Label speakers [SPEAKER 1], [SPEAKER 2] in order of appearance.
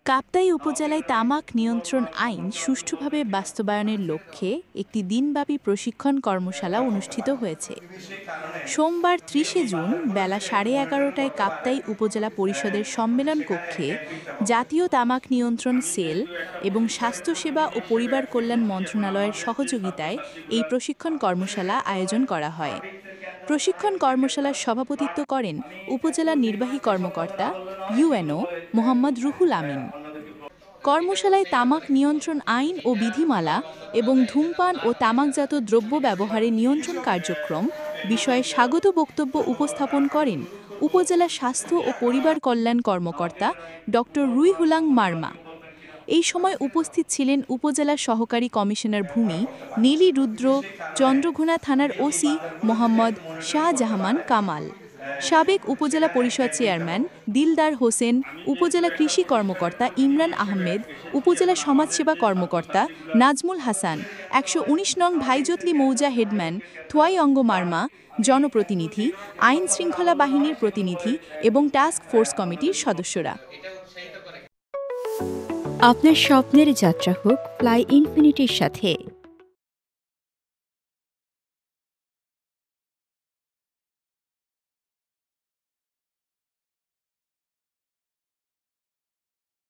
[SPEAKER 1] কাপ্তাই উপজেলায় তামাক নিয়ন্ত্রণ আইন সুষ্ঠুভাবে বাস্তবায়নের লক্ষ্যে একটি দিনব্যাপী প্রশিক্ষণ কর্মশালা অনুষ্ঠিত হয়েছে। সোমবার ৩০ জুন বেলা 11:30টায় কাপ্তাই উপজেলা পরিষদের সম্মেলন কক্ষে জাতীয় তামাক নিয়ন্ত্রণ সেল এবং স্বাস্থ্যসেবা ও পরিবার কল্যাণ মন্ত্রণালয়ের সহযোগিতায় এই প্রশিক্ষণ কর্মশালা আয়োজন করা হয়। প্রশিক্ষণ কর্মশালার সভাপতিত্ব করেন উপজেলা নির্বাহী কর্মকর্তা ইউএনও মোহাম্মদ রুহুল আমিন। কর্মশালায় তামাক নিয়ন্ত্রণ আইন ও বিধিমালা এবং ধূমপান ও তামাকজাত দ্রব্য ব্যবহারে নিয়ন্ত্রণ কার্যক্রম বিষয়ে স্বাগত বক্তব্য উপস্থাপন করেন উপজেলা স্বাস্থ্য ও পরিবার কল্যাণ কর্মকর্তা ড রুইহুলাং মারমা। এই সময় উপস্থিত ছিলেন উপজেলা সহকারী কমিশনার ভূমি নীলি রুদ্র, চন্দ্রঘোনা থানার ওসি মোহাম্মদ শাহজাহান কামাল, সাবেক উপজেলা পরিষদ চেয়ারম্যান দিলদার হোসেন, উপজেলা কৃষি কর্মকর্তা ইমরান আহমেদ, উপজেলা সমাজসেবা কর্মকর্তা নাজমুল হাসান, ১১৯ নং ভাইজতলি মৌজা হেডম্যান থোয়াই অঙ্গ মারমা, জনপ্রতিনিধি, আইন শৃঙ্খলা বাহিনীর প্রতিনিধি এবং টাস্ক ফোর্স কমিটির সদস্যরা।
[SPEAKER 2] আপনার স্বপ্নের যাত্রা হোক ফ্লাই ইনফিনিটির সাথে।